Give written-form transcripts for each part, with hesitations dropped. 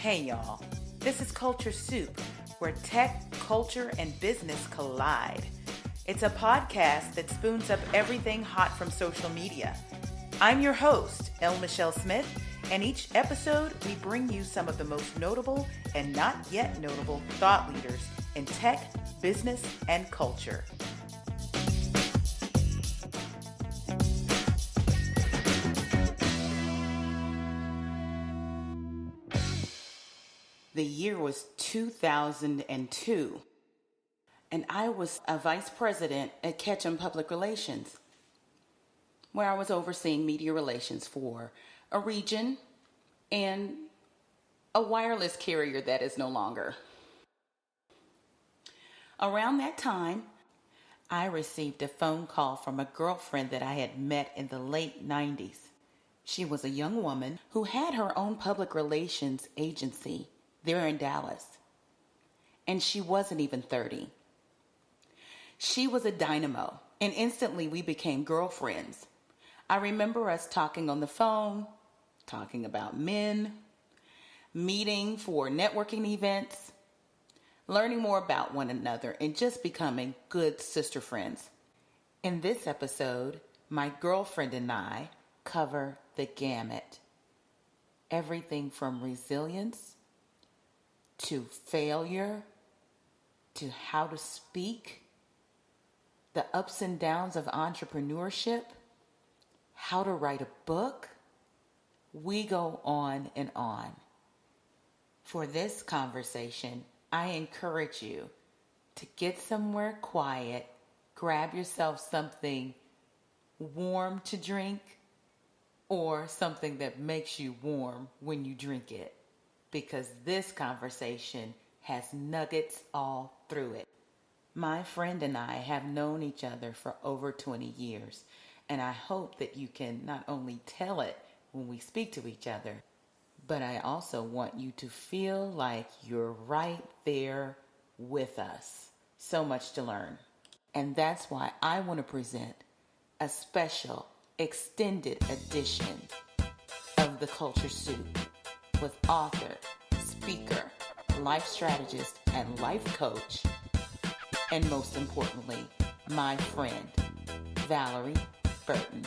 Hey y'all, this is Culture Soup, where tech, culture, and business collide. It's a podcast that spoons up everything hot from social media. I'm your host, L. Michelle Smith, and each episode we bring you some of the most notable and not yet notable thought leaders in tech, business, and culture. The year was 2002, and I was a vice president at Ketchum Public Relations, where I was overseeing media relations for a region and a wireless carrier that is no longer. Around that time, I received a phone call from a girlfriend that I had met in the late 90s. She was a young woman who had her own public relations agency there in Dallas, and she wasn't even 30. She was a dynamo, and instantly we became girlfriends. I remember us talking on the phone, talking about men, meeting for networking events, learning more about one another, and just becoming good sister friends. In this episode, my girlfriend and I cover the gamut. Everything from resilience to failure, to how to speak, the ups and downs of entrepreneurship, how to write a book. We go on and on. For this conversation, I encourage you to get somewhere quiet, grab yourself something warm to drink, or something that makes you warm when you drink it, because this conversation has nuggets all through it. My friend and I have known each other for over 20 years, and I hope that you can not only tell it when we speak to each other, but I also want you to feel like you're right there with us. So much to learn. And that's why I want to present a special extended edition of the Culture Soup with author, speaker, life strategist, and life coach, and most importantly, my friend, Valorie Burton.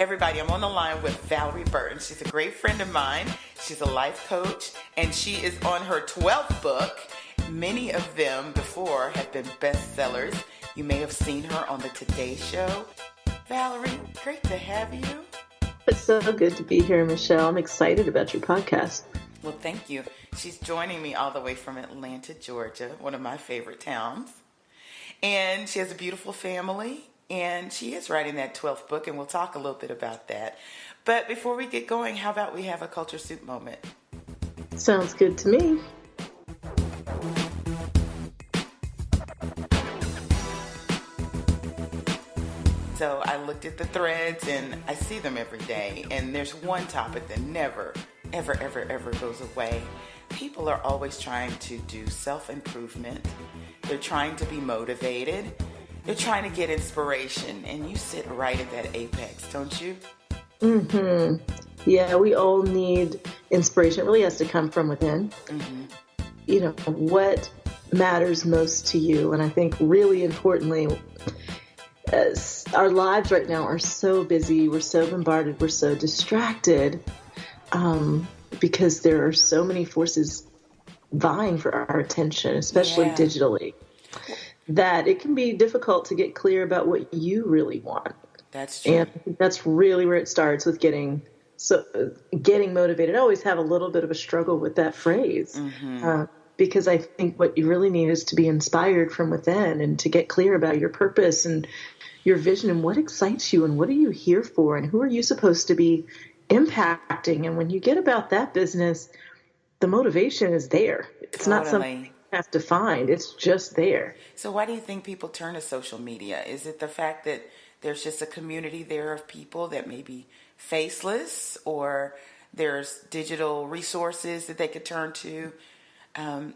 Everybody, I'm on the line with Valorie Burton. She's a great friend of mine. She's a life coach, and she is on her 12th book. Many of them before have been bestsellers. You may have seen her on the Today Show. Valorie, great to have you. It's so good to be here, Michelle. I'm excited about your podcast. Well, thank you. She's joining me all the way from Atlanta, Georgia, one of my favorite towns. And she has a beautiful family. And she is writing that 12th book, and we'll talk a little bit about that. But before we get going, how about we have a Culture Soup moment? Sounds good to me. So I looked at the threads, and I see them every day. And there's one topic that never, ever, ever, ever goes away. People are always trying to do self-improvement. They're trying to be motivated. They're trying to get inspiration, and you sit right at that apex, don't you? Mm-hmm. Yeah, we all need inspiration. It really has to come from within. Mm-hmm. You know, what matters most to you? And I think really importantly, as our lives right now are so busy, we're so bombarded, we're so distracted, because there are so many forces vying for our attention, especially digitally, that it can be difficult to get clear about what you really want. That's true. And I think that's really where it starts with getting motivated. I always have a little bit of a struggle with that phrase, because I think what you really need is to be inspired from within and to get clear about your purpose and your vision and what excites you and what are you here for and who are you supposed to be impacting. And when you get about that business, the motivation is there. It's not something Totally. you have to find. It's just there. So why do you think people turn to social media? Is it the fact that there's just a community there of people that may be faceless, or there's digital resources that they could turn to?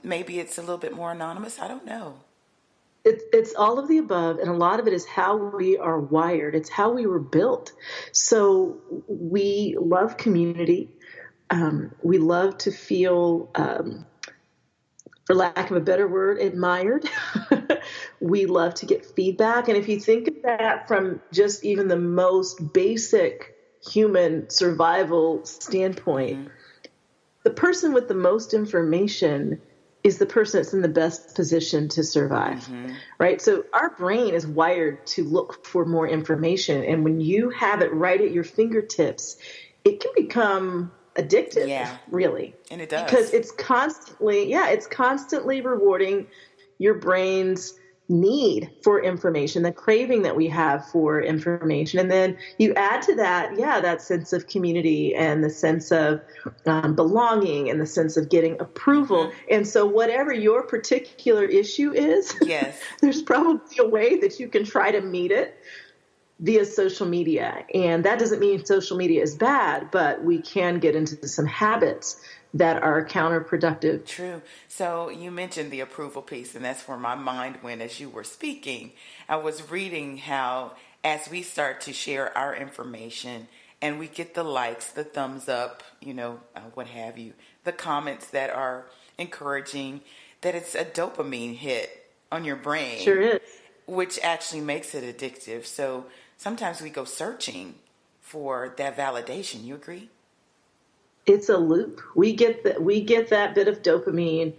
Maybe it's a little bit more anonymous. I don't know. It's all of the above, and a lot of it is how we are wired. It's how we were built. So we love community. We love to feel, for lack of a better word, admired. We love to get feedback. And if you think of that from just even the most basic human survival standpoint, the person with the most information is the person that's in the best position to survive, right? So our brain is wired to look for more information. And when you have it right at your fingertips, it can become addictive, really. And it does. Because it's constantly rewarding your brain's need for information, the craving that we have for information. And then you add to that, that sense of community and the sense of belonging and the sense of getting approval. And so whatever your particular issue is, there's probably a way that you can try to meet it via social media. And that doesn't mean social media is bad, but we can get into some habits that are counterproductive. True. So you mentioned the approval piece, and that's where my mind went as you were speaking. I was reading how as we start to share our information and we get the likes, the thumbs up, what have you, the comments that are encouraging, that it's a dopamine hit on your brain. Sure is. Which actually makes it addictive. So sometimes we go searching for that validation. You agree? It's a loop. We get that bit of dopamine.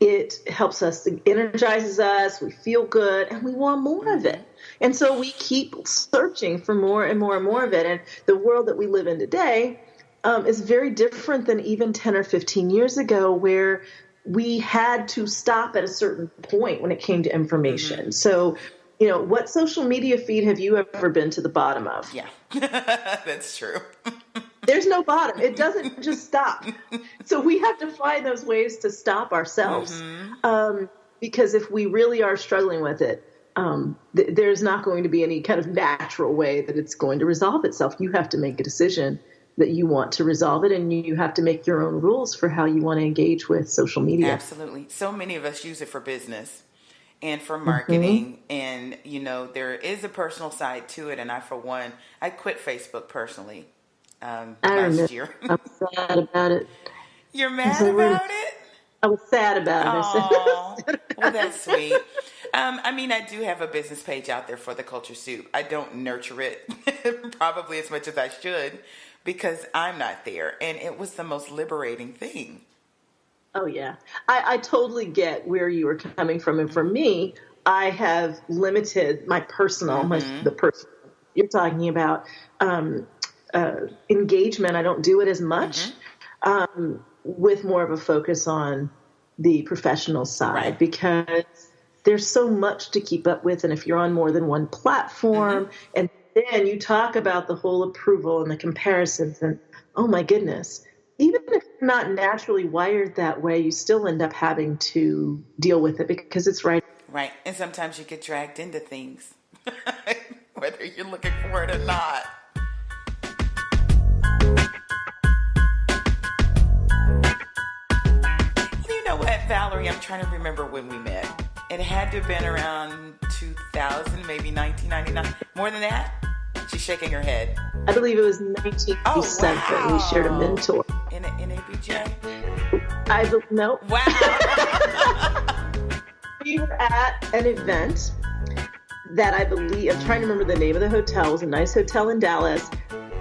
It helps us, it energizes us. We feel good, and we want more of it. And so we keep searching for more and more and more of it. And the world that we live in today is very different than even 10 or 15 years ago, where we had to stop at a certain point when it came to information. So, what social media feed have you ever been to the bottom of? Yeah, that's true. There's no bottom. It doesn't just stop. So we have to find those ways to stop ourselves. Because if we really are struggling with it, there's not going to be any kind of natural way that it's going to resolve itself. You have to make a decision that you want to resolve it, and you have to make your own rules for how you want to engage with social media. Absolutely. So many of us use it for business and for marketing. And, there is a personal side to it. And I quit Facebook personally. Last year. I'm sad about it. You're mad about it? I was sad about it. Oh, well, that's sweet. I do have a business page out there for the Culture Soup. I don't nurture it probably as much as I should because I'm not there. And it was the most liberating thing. Oh, yeah. I totally get where you were coming from. And for me, I have limited my personal, the person you're talking about, engagement. I don't do it as much, with more of a focus on the professional side, because there's so much to keep up with. And if you're on more than one platform, and then you talk about the whole approval and the comparisons, and oh my goodness, even if you're not naturally wired that way, you still end up having to deal with it because it's right. Right. And sometimes you get dragged into things, whether you're looking for it or not. Valorie, I'm trying to remember when we met. It had to have been around 2000, maybe 1999. More than that? She's shaking her head. I believe it was 1997. Oh, wow. We shared a mentor. In ABJ? No. Wow. We were at an event that I believe, I'm trying to remember the name of the hotel. It was a nice hotel in Dallas.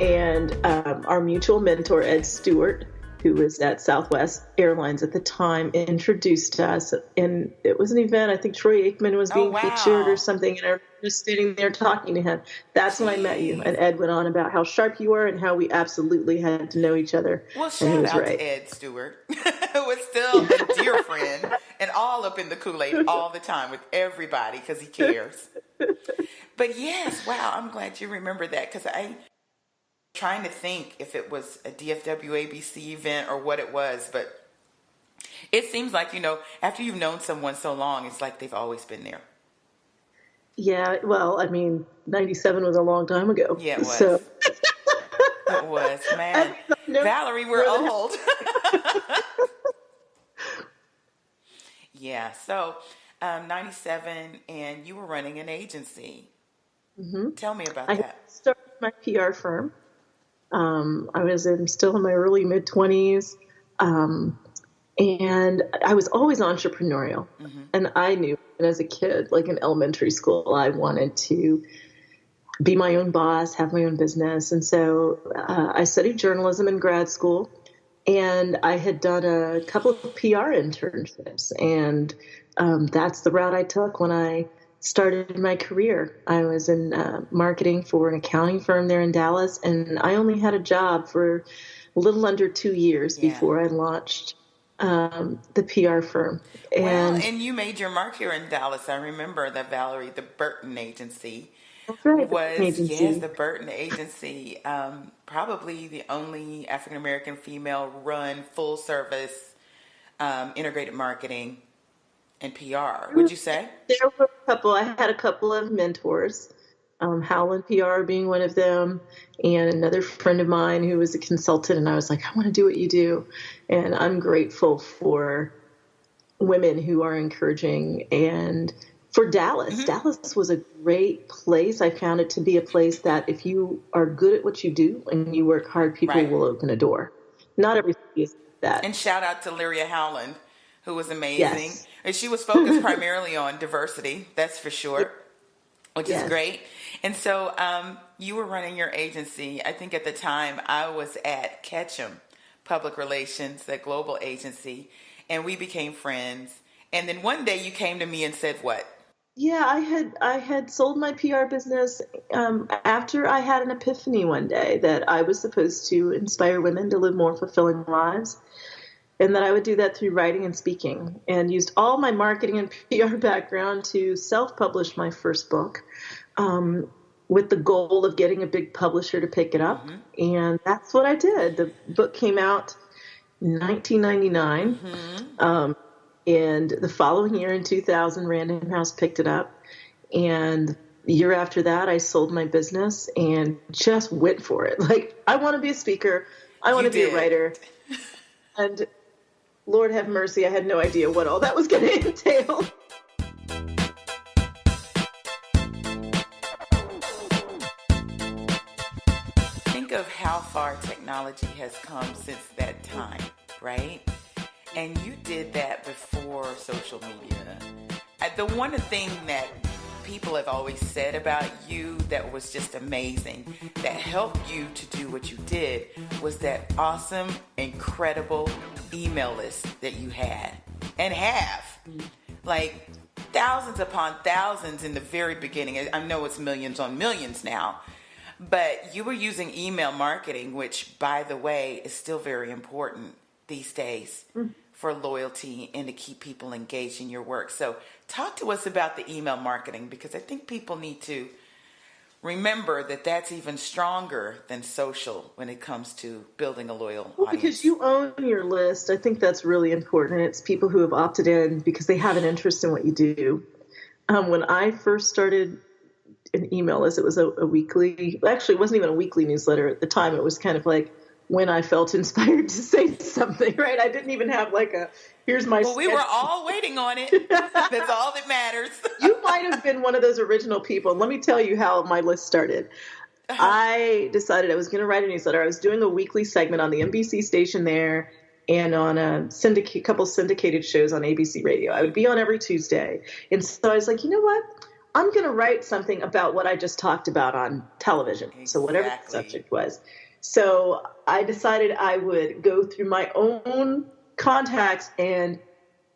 And our mutual mentor, Ed Stewart, who was at Southwest Airlines at the time, introduced us. And it was an event. I think Troy Aikman was being featured or something. And I was just sitting there talking to him. That's when I met you. And Ed went on about how sharp you were and how we absolutely had to know each other. Well, shout out to Ed Stewart, who was still a dear friend and all up in the Kool-Aid all the time with everybody because he cares. But yes, wow, I'm glad you remember that because trying to think if it was a DFW ABC event or what it was, but it seems like, after you've known someone so long, it's like they've always been there. Yeah, well, I mean, 97 was a long time ago. Yeah, it was. So It was, man. Valorie, we're old. Yeah, so 97, and you were running an agency. Mm-hmm. Tell me about I that. started my PR firm. I was still in my early mid-20s, and I was always entrepreneurial. Mm-hmm. And I knew, and as a kid, like in elementary school, I wanted to be my own boss, have my own business. And so I studied journalism in grad school, and I had done a couple of PR internships. And that's the route I took when I started my career. I was in marketing for an accounting firm there in Dallas, and I only had a job for a little under 2 years before I launched the PR firm. And you made your mark here in Dallas. I remember that Valorie, the Burton agency, that's right, the Burton agency, probably the only African American female run full service integrated marketing and PR. Would you say? There were a couple. I had a couple of mentors, Howland PR being one of them, and another friend of mine who was a consultant. And I was like, I want to do what you do, and I'm grateful for women who are encouraging. And for Dallas, Mm-hmm. Dallas was a great place. I found it to be a place that if you are good at what you do and you work hard, people will open a door. Not every city is that. And shout out to Lyria Howland, who was amazing. Yes. And she was focused primarily on diversity, that's for sure, which is great. And so you were running your agency. I think at the time I was at Ketchum Public Relations, that global agency, and we became friends. And then one day you came to me and said what? Yeah, I had sold my PR business after I had an epiphany one day that I was supposed to inspire women to live more fulfilling lives, and that I would do that through writing and speaking, and used all my marketing and PR background to self-publish my first book with the goal of getting a big publisher to pick it up. Mm-hmm. And that's what I did. The book came out in 1999. Mm-hmm. And the following year in 2000, Random House picked it up. And the year after that, I sold my business and just went for it. Like, I want to be a speaker. I want to be a writer. And Lord have mercy, I had no idea what all that was going to entail. Think of how far technology has come since that time, right? And you did that before social media. The one thing that people have always said about you that was just amazing, that helped you to do what you did, was that awesome, incredible email list that you had and have. Like thousands upon thousands in the very beginning. I know it's millions on millions now. But you were using email marketing, which, by the way, is still very important these days. For loyalty and to keep people engaged in your work. So talk to us about the email marketing, because I think people need to remember that that's even stronger than social when it comes to building a loyal audience. Because you own your list. I think that's really important. It's people who have opted in because they have an interest in what you do. When I first started an email list, it was a weekly, actually it wasn't even a weekly newsletter at the time. It was kind of like when I felt inspired to say something, right? I didn't even have like here's my Well, we were all waiting on it. That's all that matters. You might have been one of those original people. And let me tell you how my list started. I decided I was going to write a newsletter. I was doing a weekly segment on the NBC station there and on a couple syndicated shows on ABC Radio. I would be on every Tuesday. And so I was like, you know what? I'm going to write something about what I just talked about on television. Exactly. So whatever the subject was. So I decided I would go through my own contacts and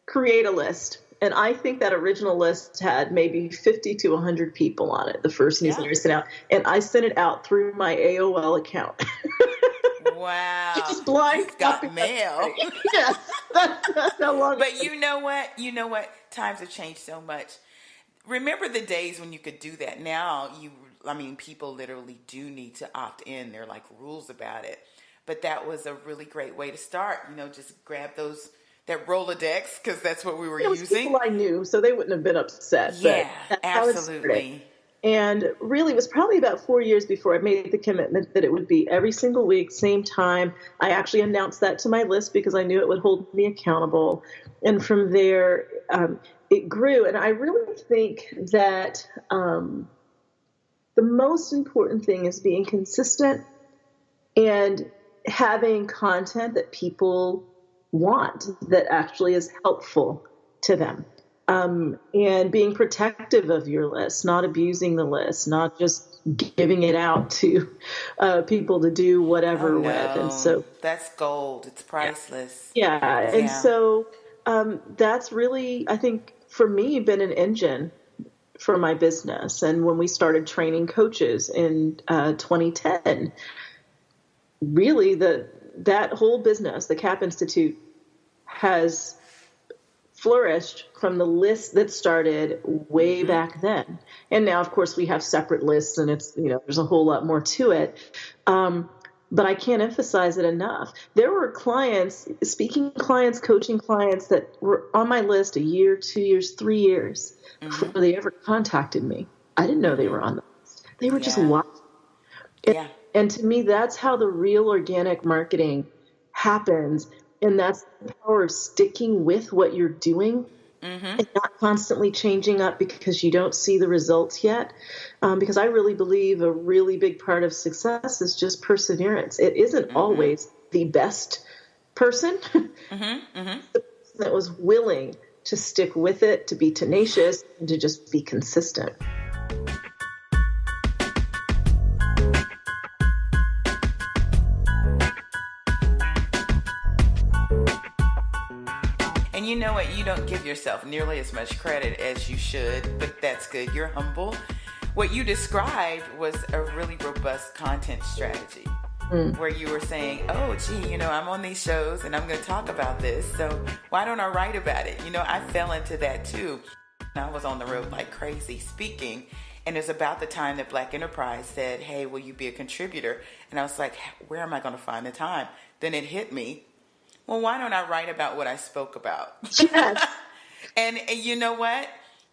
create a list. And I think that original list had maybe 50 to 100 people on it, the first newsletter I sent out. And I sent it out through my AOL account. Wow. Just blind. You've got mail. Yes. That's how long. But you know what? Times have changed so much. remember the days when you could do that. Now people literally do need to opt in. There are like rules about it. But that was a really great way to start. Just grab that Rolodex, because that's what we were It was using. people I knew, so they wouldn't have been upset. Yeah, but that's how it started. absolutely. And really, it was probably about 4 years before I made the commitment that it would be every single week, same time. I actually announced that to my list because I knew it would hold me accountable. And from there, it grew. And I really think that the most important thing is being consistent and having content that people want, that actually is helpful to them. And being protective of your list, not abusing the list, not just giving it out to people to do whatever with. And so that's gold. It's priceless. Yeah. And so that's really, I think, for me, been an engine for my business. And when we started training coaches in 2010, really that whole business, the CAP Institute, has flourished from the list that started way back then. And now, of course, we have separate lists, and it's, there's a whole lot more to it. But I can't emphasize it enough. There were clients, speaking clients, coaching clients that were on my list a year, 2 years, 3 years before they ever contacted me. I didn't know they were on the list. They were just watching. And to me, that's how the real organic marketing happens. And that's the power of sticking with what you're doing and not constantly changing up because you don't see the results yet. Because I really believe a really big part of success is just perseverance. It isn't always the best person. The person that was willing to stick with it, to be tenacious, and to just be consistent. And you know what? You don't give yourself nearly as much credit as you should, but that's good. You're humble. What you described was a really robust content strategy where you were saying, oh, gee, I'm on these shows and I'm going to talk about this. So why don't I write about it? I fell into that too. I was on the road like crazy speaking. And it's about the time that Black Enterprise said, hey, will you be a contributor? And I was like, where am I going to find the time? Then it hit me. Well, why don't I write about what I spoke about? Yes. And you know what?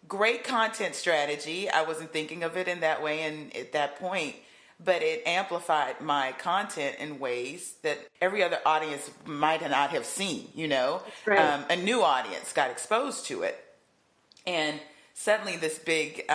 Great content strategy. I wasn't thinking of it in that way and at that point, but it amplified my content in ways that every other audience might not have seen, Right. A new audience got exposed to it. And suddenly this big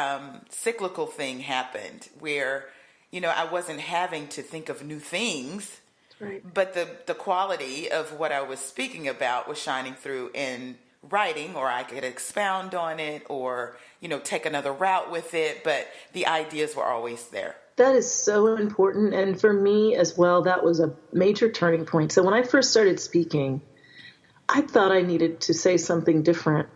cyclical thing happened where, I wasn't having to think of new things. Right. But the quality of what I was speaking about was shining through in writing, or I could expound on it or, take another route with it. But the ideas were always there. That is so important. And for me as well, that was a major turning point. So when I first started speaking, I thought I needed to say something different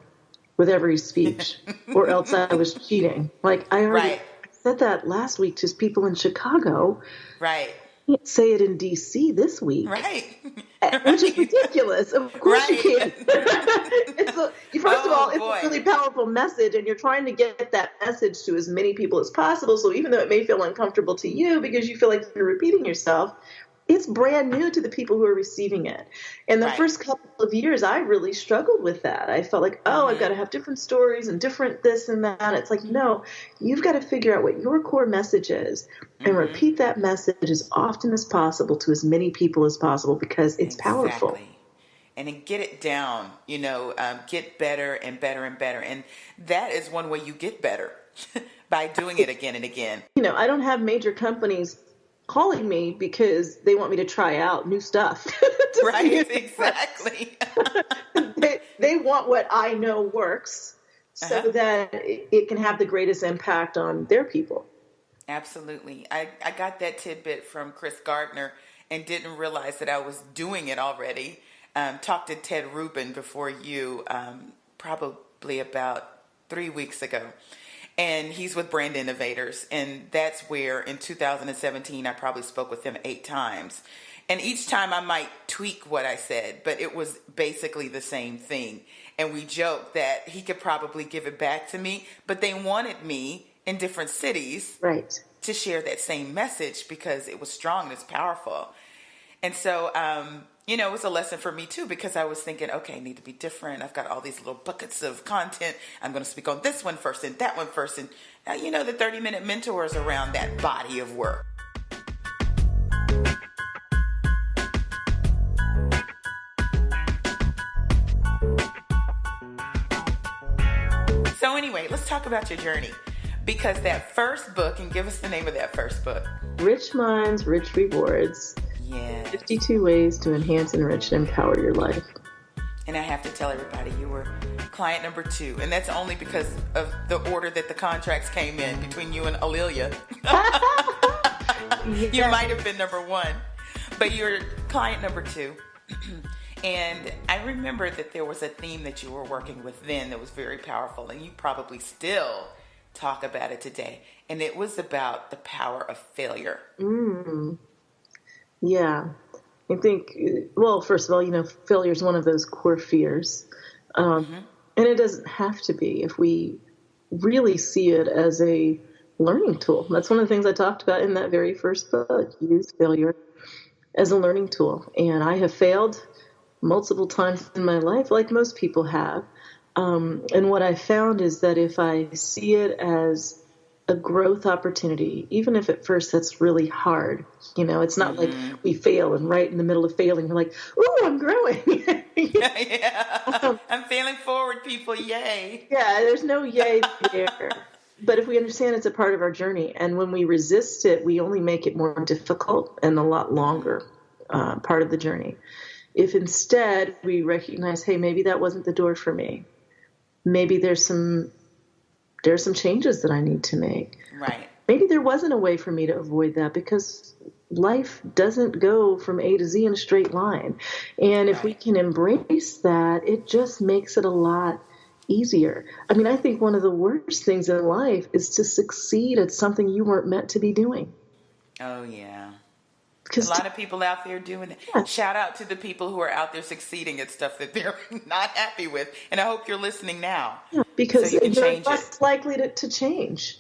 with every speech or else I was cheating. Like I already said that last week to people in Chicago. Right. Can't say it in D.C. this week. Right. Which is ridiculous. Of course you can. First of all, it's a really powerful message, and you're trying to get that message to as many people as possible. So even though it may feel uncomfortable to you because you feel like you're repeating yourself, it's brand new to the people who are receiving it. And the first couple of years, I really struggled with that. I felt like, I've got to have different stories and different this and that. It's like, no, you've got to figure out what your core message is and repeat that message as often as possible to as many people as possible because it's powerful. And then get it down, get better and better and better. And that is one way you get better by doing it again and again. I don't have major companies calling me because they want me to try out new stuff. Right, exactly. they want what I know works so that it can have the greatest impact on their people. Absolutely. I got that tidbit from Chris Gardner and didn't realize that I was doing it already. Talked to Ted Rubin before you, probably about 3 weeks ago. And he's with Brand Innovators. And that's where in 2017, I probably spoke with him 8 times. And each time I might tweak what I said, but it was basically the same thing. And we joked that he could probably give it back to me, but they wanted me in different cities Right. to share that same message because it was strong and it's powerful. And so, it was a lesson for me too, because I was thinking, okay, I need to be different. I've got all these little buckets of content. I'm going to speak on this one first and that one first. And the 30-minute mentor is around that body of work. So anyway, let's talk about your journey, because that first book, and give us the name of that first book. Rich Minds, Rich Rewards. Yeah. 52 Ways to Enhance, Enrich, and Empower Your Life. And I have to tell everybody, you were client number 2. And that's only because of the order that the contracts came in between you and Alelia. You might have been number 1, but you're client number 2. And I remember that there was a theme that you were working with then that was very powerful, and you probably still talk about it today. And it was about the power of failure. Yeah. I think, well, first of all, failure is one of those core fears. And it doesn't have to be if we really see it as a learning tool. That's one of the things I talked about in that very first book. Use failure as a learning tool. And I have failed multiple times in my life, like most people have. And what I found is that if I see it as a growth opportunity, even if at first that's really hard, it's not like we fail and right in the middle of failing, we're like, "Ooh, I'm growing." Yeah. I'm failing forward, people. Yay. Yeah, there's no yay there. But if we understand it's a part of our journey, and when we resist it, we only make it more difficult and a lot longer part of the journey. If instead we recognize, hey, maybe that wasn't the door for me. Maybe there's some changes that I need to make. Right. Maybe there wasn't a way for me to avoid that, because life doesn't go from A to Z in a straight line. And if we can embrace that, it just makes it a lot easier. I mean, I think one of the worst things in life is to succeed at something you weren't meant to be doing. Oh, yeah. A lot of people out there doing it. Yeah. Shout out to the people who are out there succeeding at stuff that they're not happy with. And I hope you're listening now. Yeah, because so you're less likely to change.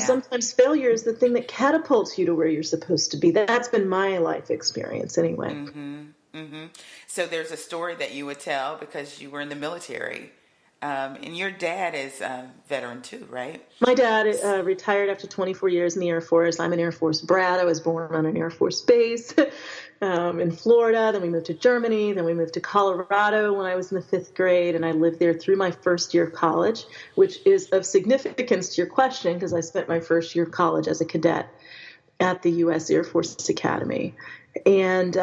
Sometimes failure is the thing that catapults you to where you're supposed to be. That's been my life experience anyway. So there's a story that you would tell because you were in the military. And your dad is a veteran too, right? My dad retired after 24 years in the Air Force. I'm an Air Force brat. I was born on an Air Force base in Florida. Then we moved to Germany. Then we moved to Colorado when I was in the 5th grade. And I lived there through my first year of college, which is of significance to your question, because I spent my first year of college as a cadet at the U.S. Air Force Academy. And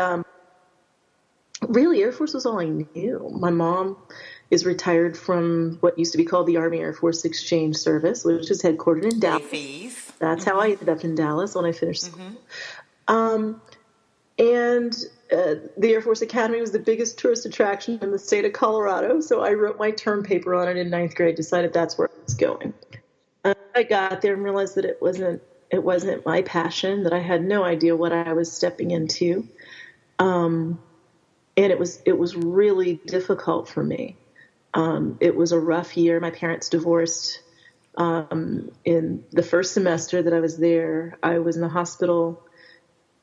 really, Air Force was all I knew. My mom is retired from what used to be called the Army Air Force Exchange Service, which is headquartered in Dallas. That's how I ended up in Dallas when I finished school. And the Air Force Academy was the biggest tourist attraction in the state of Colorado. So I wrote my term paper on it in 9th grade, decided that's where I was going. I got there and realized that it wasn't my passion, that I had no idea what I was stepping into. And it was really difficult for me. It was a rough year. My parents divorced. In the first semester that I was there, I was in the hospital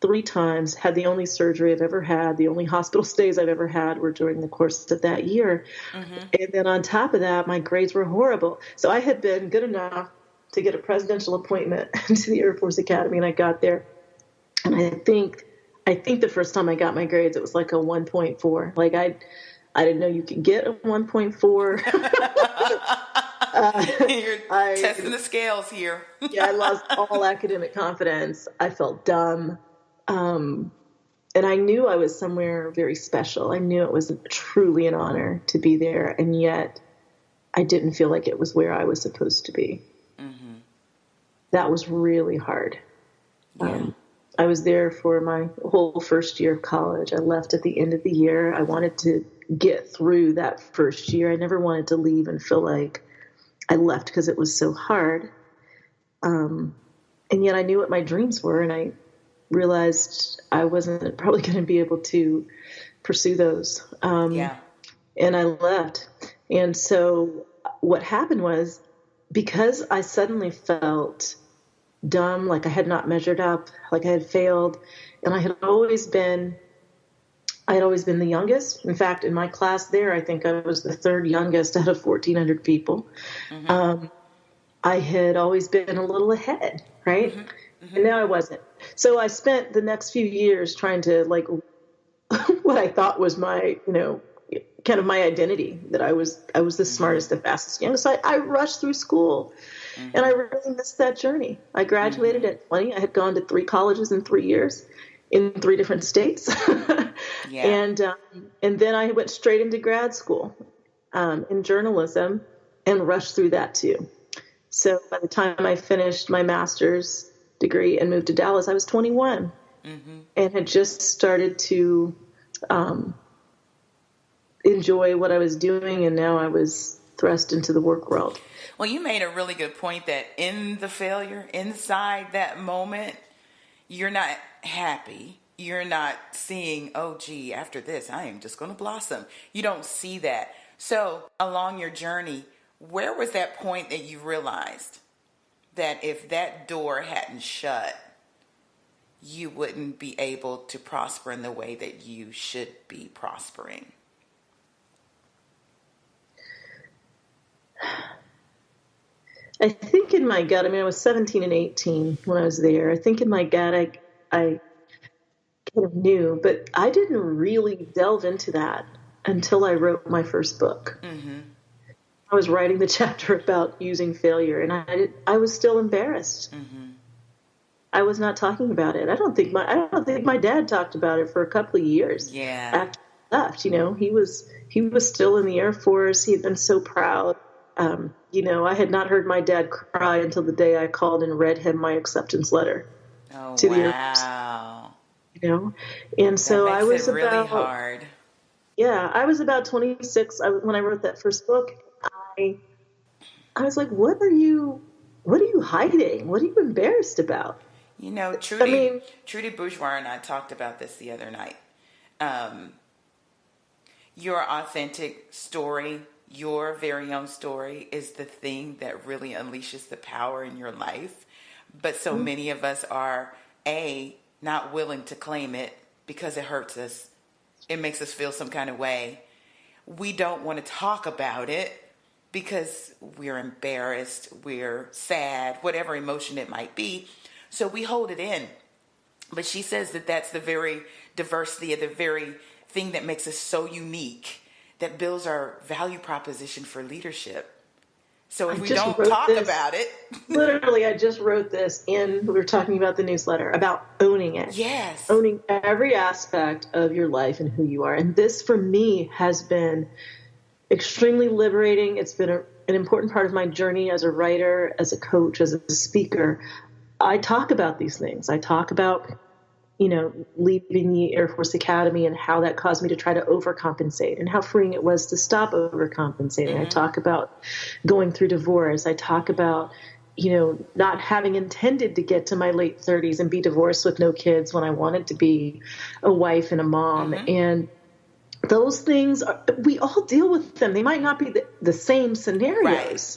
3 times, had the only surgery I've ever had. The only hospital stays I've ever had were during the course of that year. And then on top of that, my grades were horrible. So I had been good enough to get a presidential appointment to the Air Force Academy, and I got there. And I think the first time I got my grades, it was like a 1.4. Like I didn't know you could get a 1.4. You're testing the scales here. Yeah, I lost all academic confidence. I felt dumb. And I knew I was somewhere very special. I knew it was truly an honor to be there. And yet I didn't feel like it was where I was supposed to be. That was really hard. Yeah. I was there for my whole first year of college. I left at the end of the year. I wanted to get through that first year. I never wanted to leave and feel like I left because it was so hard. And yet I knew what my dreams were, and I realized I wasn't probably going to be able to pursue those. Yeah. And I left. And so what happened was, because I suddenly felt dumb, like I had not measured up, like I had failed, and I had always been the youngest. In fact, in my class there, I think I was the third youngest out of 1,400 people. Mm-hmm. I had always been a little ahead, right? Mm-hmm. Mm-hmm. And now I wasn't. So I spent the next few years trying to, like, what I thought was my, kind of my identity, that I was the Mm-hmm. smartest, the fastest, youngest. So I rushed through school, Mm-hmm. and I really missed that journey. I graduated Mm-hmm. at 20. I had gone to 3 colleges in 3 years in 3 different states. Yeah. And then I went straight into grad school in journalism and rushed through that too. So by the time I finished my master's degree and moved to Dallas, I was 21 Mm-hmm. and had just started to enjoy what I was doing, and now I was thrust into the work world. Well, you made a really good point that in the failure, inside that moment, you're not happy. You're not seeing, oh, gee, after this, I am just going to blossom. You don't see that. So along your journey, where was that point that you realized that if that door hadn't shut, you wouldn't be able to prosper in the way that you should be prospering? I think in my gut, I was 17 and 18 when I was there. I think in my gut, I kind of knew, but I didn't really delve into that until I wrote my first book. Mm-hmm. I was writing the chapter about using failure, and I was still embarrassed. Mm-hmm. I was not talking about it. I don't think my dad talked about it for a couple of years. Yeah. After I left, he was still in the Air Force. He had been so proud. I had not heard my dad cry until the day I called and read him my acceptance letter to the Air Force. Wow. And so that makes I was it really about hard. Yeah, I was about 26 when I wrote that first book. I was like, what are you hiding? What are you embarrassed about? Trudy Bourgeois and I talked about this the other night. Your authentic story, your very own story, is the thing that really unleashes the power in your life. But so Mm-hmm. many of us are, not willing to claim it because it hurts us. It makes us feel some kind of way. We don't want to talk about it because we're embarrassed, we're sad, whatever emotion it might be. So we hold it in. But she says that that's the very diversity, the very thing that makes us so unique, that builds our value proposition for leadership. So if we don't talk about it. Literally, I just wrote this we were talking about the newsletter, about owning it. Yes. Owning every aspect of your life and who you are. And this, for me, has been extremely liberating. It's been an important part of my journey as a writer, as a coach, as a speaker. I talk about these things. I talk about, leaving the Air Force Academy and how that caused me to try to overcompensate and how freeing it was to stop overcompensating. Mm-hmm. I talk about going through divorce. I talk about, not having intended to get to my late 30s and be divorced with no kids when I wanted to be a wife and a mom. Mm-hmm. And those things, we all deal with them. They might not be the same scenarios. Right.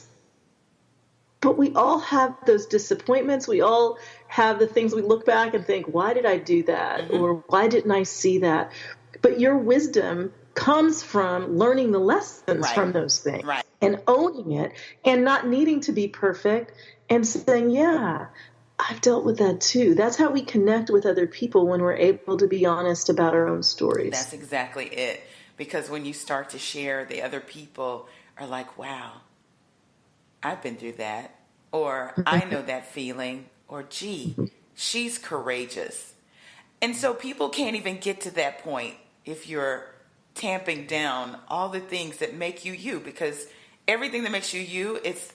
But we all have those disappointments. We all have the things we look back and think, why did I do that? Mm-hmm. Or why didn't I see that? But your wisdom comes from learning the lessons from those things and owning it and not needing to be perfect and saying, yeah, I've dealt with that too. That's how we connect with other people, when we're able to be honest about our own stories. That's exactly it. Because when you start to share, the other people are like, wow, I've been through that, or I know that feeling, or gee, she's courageous. And so people can't even get to that point if you're tamping down all the things that make you you, because everything that makes you you, it's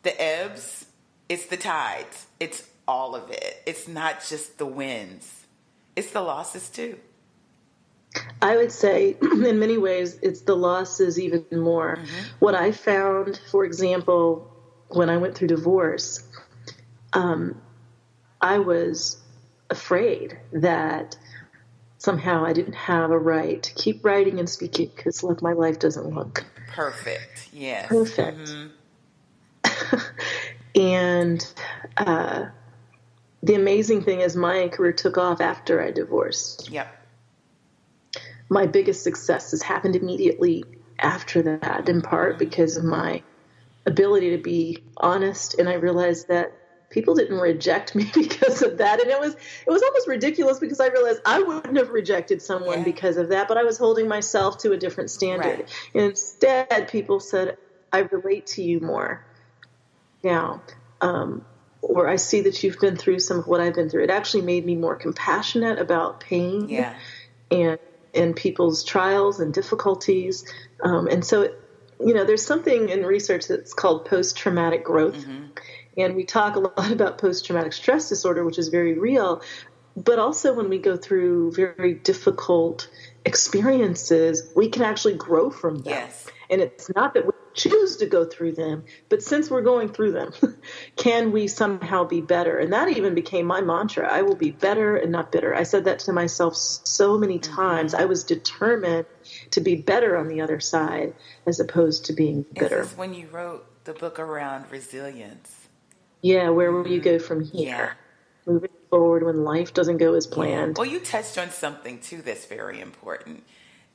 the ebbs, it's the tides, it's all of it. It's not just the wins, it's the losses too. I would say in many ways, it's the losses even more. Mm-hmm. What I found, for example, when I went through divorce, I was afraid that somehow I didn't have a right to keep writing and speaking because, look, my life doesn't look perfect. Yes. perfect. Mm-hmm. And the amazing thing is my career took off after I divorced. Yep. My biggest successes happened immediately after that, in part because of my ability to be honest. And I realized that people didn't reject me because of that. And it was almost ridiculous because I realized I wouldn't have rejected someone because of that, but I was holding myself to a different standard. Right. And instead, people said, I relate to you more now. Or I see that you've been through some of what I've been through. It actually made me more compassionate about pain and people's trials and difficulties. And so, there's something in research that's called post-traumatic growth. Mm-hmm. And we talk a lot about post-traumatic stress disorder, which is very real. But also when we go through very difficult experiences, we can actually grow from them. Yes. And it's not that we choose to go through them, but since we're going through them, can we somehow be better? And that even became my mantra. I will be better and not bitter. I said that to myself so many times. I was determined to be better on the other side as opposed to being bitter. Is this when you wrote the book around resilience? Yeah, where will you go from here? Yeah. Moving forward when life doesn't go as planned. Well, you touched on something, too, that's very important.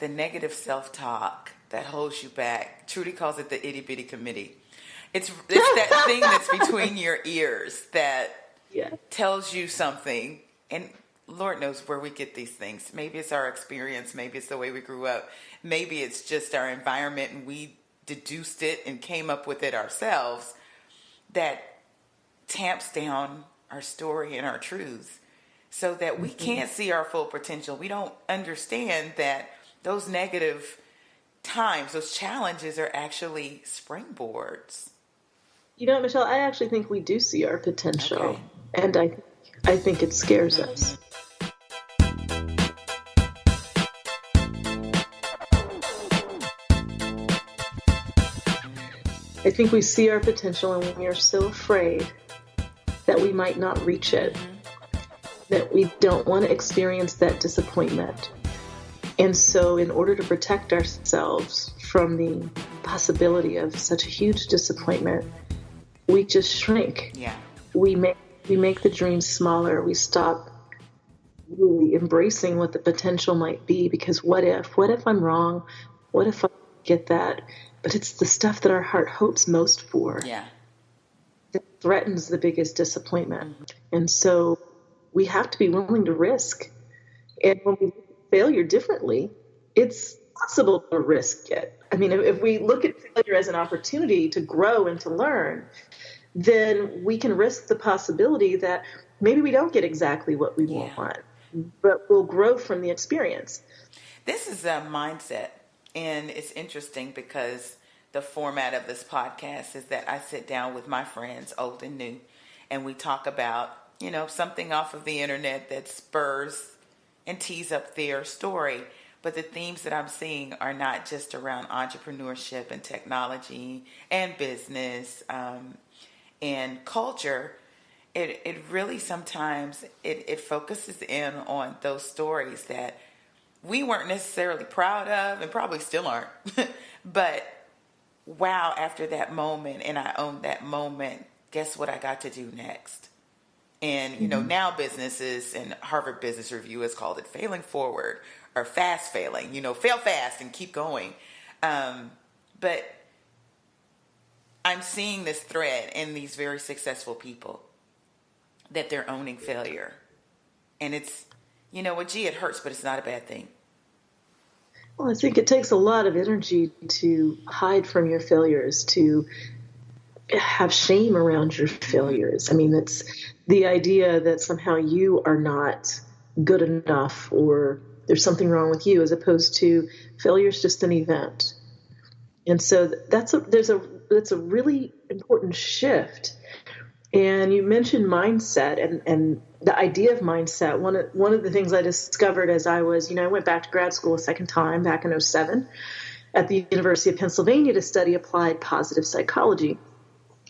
The negative self-talk that holds you back. Trudy calls it the itty-bitty committee. It's that thing that's between your ears that tells you something. And Lord knows where we get these things. Maybe it's our experience. Maybe it's the way we grew up. Maybe it's just our environment and we deduced it and came up with it ourselves that tamps down our story and our truths so that we can't see our full potential. We don't understand that those negative times, those challenges are actually springboards. Michelle, I actually think we do see our potential. Okay. And I think it scares us. I think we see our potential and we are so afraid that we might not reach it, that we don't want to experience that disappointment. And so in order to protect ourselves from the possibility of such a huge disappointment, we just shrink. Yeah. We make the dreams smaller. We stop really embracing what the potential might be because what if I'm wrong? What if I get that? But it's the stuff that our heart hopes most for. Yeah. That threatens the biggest disappointment. Mm-hmm. And so we have to be willing to risk. And when we failure differently, it's possible to risk it. I mean, if we look at failure as an opportunity to grow and to learn, then we can risk the possibility that maybe we don't get exactly what we want, but we'll grow from the experience. This is a mindset, and it's interesting because the format of this podcast is that I sit down with my friends, old and new, and we talk about, something off of the internet that spurs and tease up their story. But the themes that I'm seeing are not just around entrepreneurship and technology and business and culture. It really sometimes it focuses in on those stories that we weren't necessarily proud of and probably still aren't. But wow, after that moment, and I own that moment, guess what I got to do next? And, now businesses and Harvard Business Review has called it failing forward or fast failing, fail fast and keep going. But I'm seeing this thread in these very successful people that they're owning failure. And it's, it hurts, but it's not a bad thing. Well, I think it takes a lot of energy to hide from your failures, to have shame around your failures. I mean, it's the idea that somehow you are not good enough or there's something wrong with you, as opposed to failure is just an event. And so that's a really important shift. And you mentioned mindset and the idea of mindset. One of the things I discovered as I was, I went back to grad school a second time back in 2007 at the University of Pennsylvania to study applied positive psychology.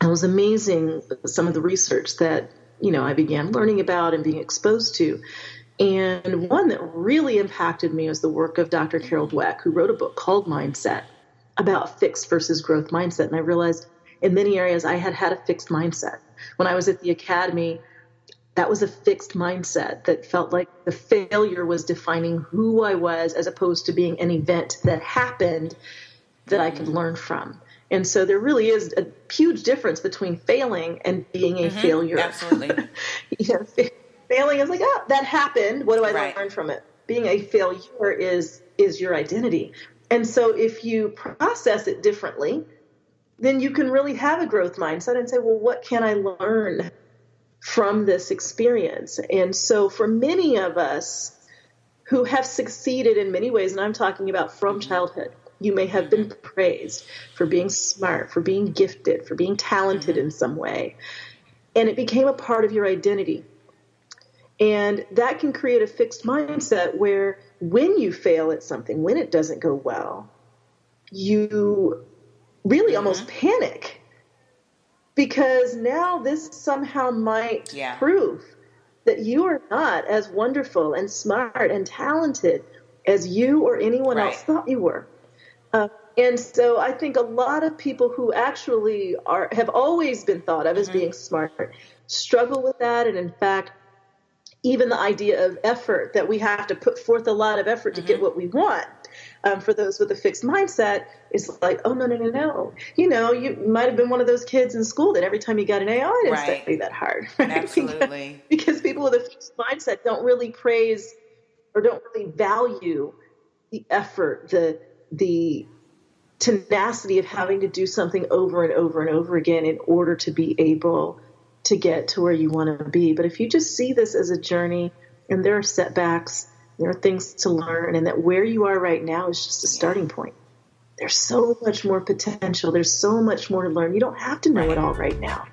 It was amazing, some of the research that I began learning about and being exposed to. And one that really impacted me was the work of Dr. Carol Dweck, who wrote a book called Mindset about fixed versus growth mindset. And I realized in many areas I had a fixed mindset. When I was at the academy, that was a fixed mindset that felt like the failure was defining who I was, as opposed to being an event that happened that I could learn from. And so there really is a huge difference between failing and being a failure. Absolutely. Failing is like, oh, that happened. What do I learn from it? Being a failure is your identity. And so if you process it differently, then you can really have a growth mindset and say, well, what can I learn from this experience? And so for many of us who have succeeded in many ways, and I'm talking about from childhood, you may have been praised for being smart, for being gifted, for being talented in some way. And it became a part of your identity. And that can create a fixed mindset where when you fail at something, when it doesn't go well, you really almost panic, because now this somehow might prove that you are not as wonderful and smart and talented as you or anyone else thought you were. And so I think a lot of people who actually have always been thought of as being smart struggle with that. And in fact, even the idea of effort, that we have to put forth a lot of effort to get what we want. For those with a fixed mindset, it's like, oh, no. You might have been one of those kids in school that every time you got an A, I didn't study that hard. Right? Absolutely. Because people with a fixed mindset don't really praise or don't really value the effort, the tenacity of having to do something over and over and over again in order to be able to get to where you want to be. But if you just see this as a journey, and there are setbacks, there are things to learn, and that where you are right now is just a starting point. There's so much more potential. There's so much more to learn. You don't have to know it all right now.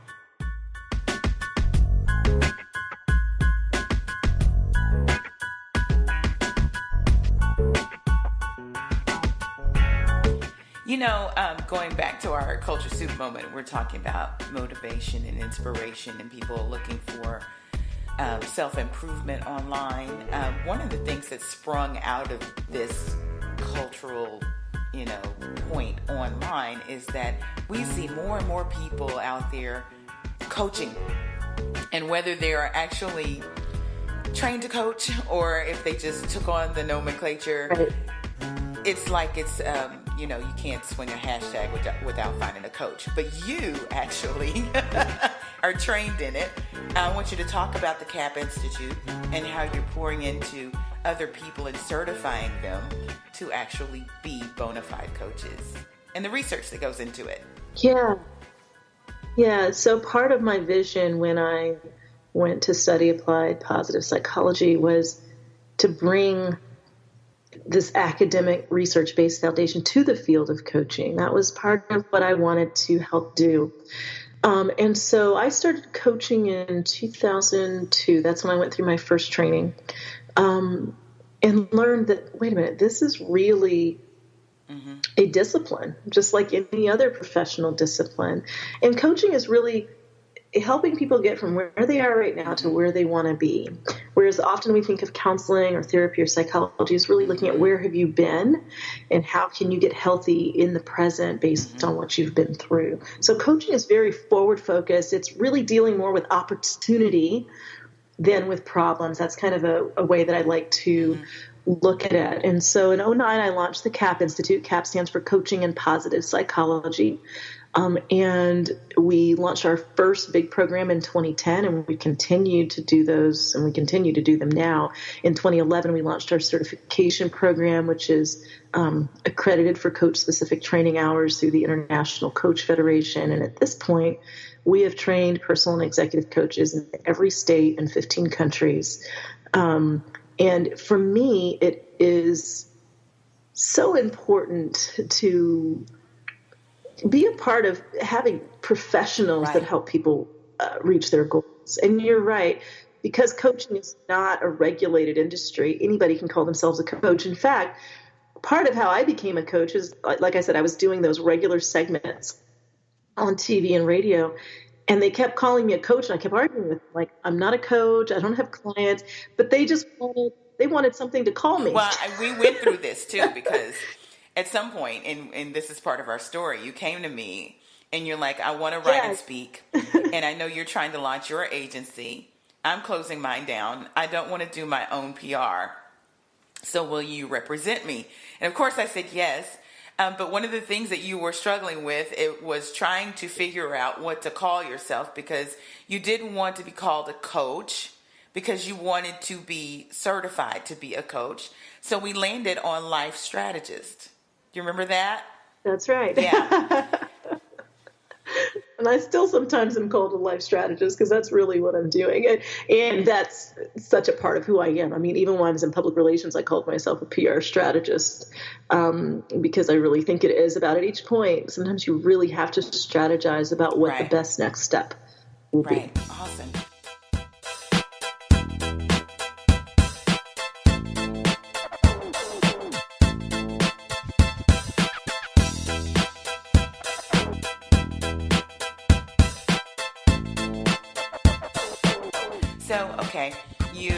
Going back to our culture soup moment, we're talking about motivation and inspiration and people looking for self-improvement online. One of the things that sprung out of this cultural, point online is that we see more and more people out there coaching, and whether they are actually trained to coach or if they just took on the nomenclature, it's like it's you can't swing a hashtag without finding a coach. But you actually are trained in it. I want you to talk about the CAP Institute and how you're pouring into other people and certifying them to actually be bona fide coaches, and the research that goes into it. Yeah. So part of my vision when I went to study applied positive psychology was to bring this academic research-based foundation to the field of coaching. That was part of what I wanted to help do. And so I started coaching in 2002. That's when I went through my first training, and learned that, wait a minute, this is really a discipline, just like any other professional discipline. And coaching is really helping people get from where they are right now to where they want to be. Whereas often we think of counseling or therapy or psychology as really looking at where have you been and how can you get healthy in the present based on what you've been through. So coaching is very forward focused. It's really dealing more with opportunity than with problems. That's kind of a way that I like to look at it. And so in 2009, I launched the CAP Institute. CAP stands for Coaching and Positive Psychology. And we launched our first big program in 2010, and we continued to do those, and we continue to do them now. In 2011, we launched our certification program, which is accredited for coach-specific training hours through the International Coach Federation. And at this point, we have trained personal and executive coaches in every state and 15 countries. And for me, it is so important to be a part of having professionals that help people reach their goals. And you're right, because coaching is not a regulated industry. Anybody can call themselves a coach. In fact, part of how I became a coach is, like I said, I was doing those regular segments on TV and radio. And they kept calling me a coach, and I kept arguing with them, like, I'm not a coach, I don't have clients, but they just wanted something to call me. Well, we went through this too, because at some point, and this is part of our story, you came to me and you're like, I want to write and speak. And I know you're trying to launch your agency. I'm closing mine down. I don't want to do my own PR. So will you represent me? And of course I said yes. But one of the things that you were struggling with, it was trying to figure out what to call yourself, because you didn't want to be called a coach, because you wanted to be certified to be a coach. So we landed on life strategist. Do you remember that? That's right. Yeah. And I still sometimes am called a life strategist, because that's really what I'm doing. And that's such a part of who I am. I mean, even when I was in public relations, I called myself a PR strategist, because I really think it is about, at each point, sometimes you really have to strategize about what the best next step will be. Right. Awesome. So, okay, you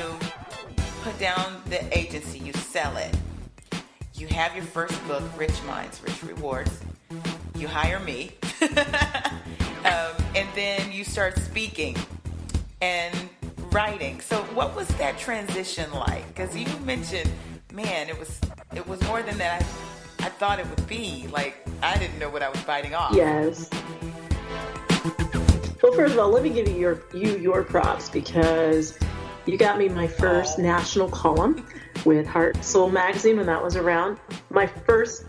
put down the agency, you sell it. You have your first book, Rich Minds, Rich Rewards. You hire me. And then you start speaking and writing. So what was that transition like? Because you mentioned, man, it was more than that I thought it would be. Like, I didn't know what I was biting off. Yes. Well, first of all, let me give you your props, because you got me my first national column with Heart Soul magazine when that was around. My first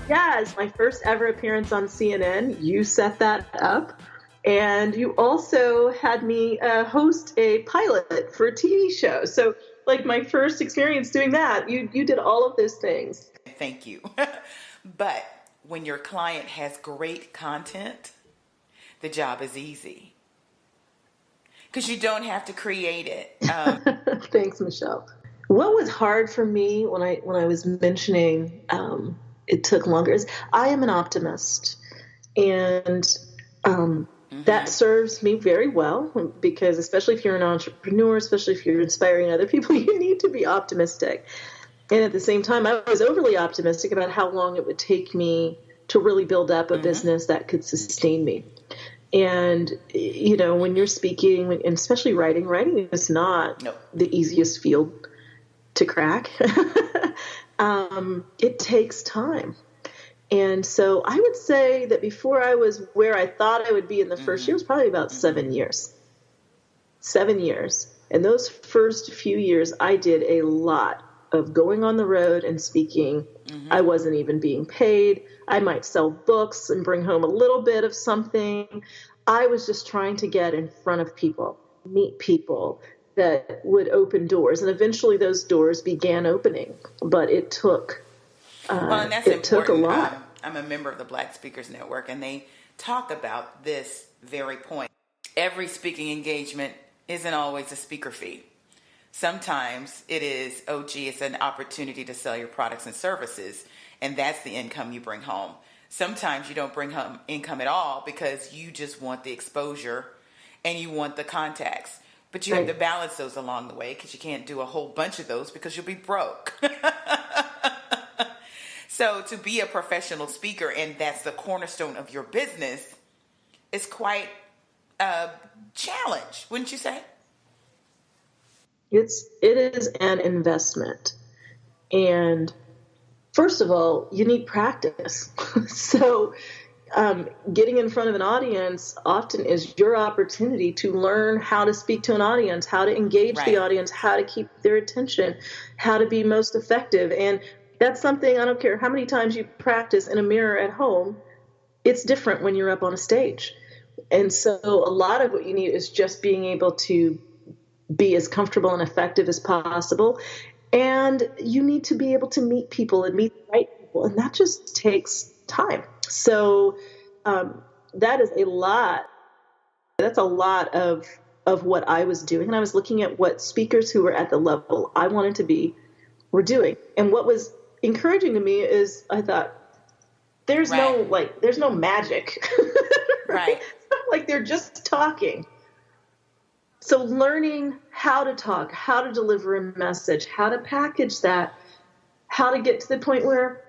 ever appearance on CNN. You set that up. And you also had me host a pilot for a TV show. So, like, my first experience doing that, you did all of those things. Thank you. But when your client has great content, the job is easy, because you don't have to create it. Thanks, Michelle. What was hard for me when I was mentioning it took longer is I am an optimist, and that serves me very well, because especially if you're an entrepreneur, especially if you're inspiring other people, you need to be optimistic. And at the same time, I was overly optimistic about how long it would take me to really build up a business that could sustain me. And, you know, when you're speaking, and especially writing is not the easiest field to crack. It takes time. And so I would say that before I was where I thought I would be in the first year, it was probably about 7 years. 7 years. And those first few years, I did a lot of going on the road and speaking. I wasn't even being paid. I might sell books and bring home a little bit of something. I was just trying to get in front of people, meet people that would open doors. And eventually those doors began opening. But it took and that's it took a lot. I'm a member of the Black Speakers Network, and they talk about this very point. Every speaking engagement isn't always a speaker fee. Sometimes it is, it's an opportunity to sell your products and services, and that's the income you bring home. Sometimes you don't bring home income at all, because you just want the exposure and you want the contacts. But you have to balance those along the way, because you can't do a whole bunch of those, because you'll be broke. So to be a professional speaker, and that's the cornerstone of your business, is quite a challenge, wouldn't you say? It is an investment. And first of all, you need practice. So getting in front of an audience often is your opportunity to learn how to speak to an audience, how to engage the audience, how to keep their attention, how to be most effective. And that's something, I don't care how many times you practice in a mirror at home, it's different when you're up on a stage. And so a lot of what you need is just being able to be as comfortable and effective as possible. And you need to be able to meet people and meet the right people. And that just takes time. So that is a lot. That's a lot of what I was doing. And I was looking at what speakers who were at the level I wanted to be were doing. And what was encouraging to me is I thought, there's no magic. Right. like they're just talking. So learning how to talk, how to deliver a message, how to package that, how to get to the point where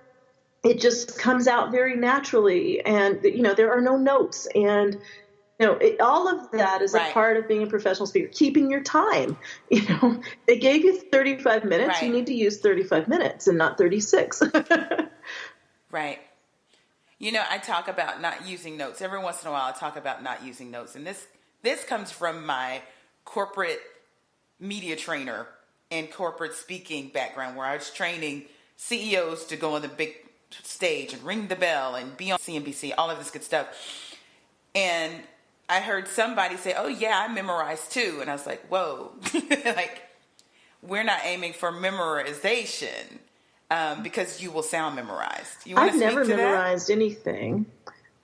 it just comes out very naturally, and there are no notes, and all of that is a part of being a professional speaker. Keeping your time. They gave you 35 minutes. You need to use 35 minutes and not 36. Right. I talk about not using notes. Every once in a while I talk about not using notes. And this comes from my corporate media trainer and corporate speaking background, where I was training CEOs to go on the big stage and ring the bell and be on CNBC, all of this good stuff. And I heard somebody say, "Oh yeah, I memorized too." And I was like, whoa, like, we're not aiming for memorization, because you will sound memorized. I've never memorized anything.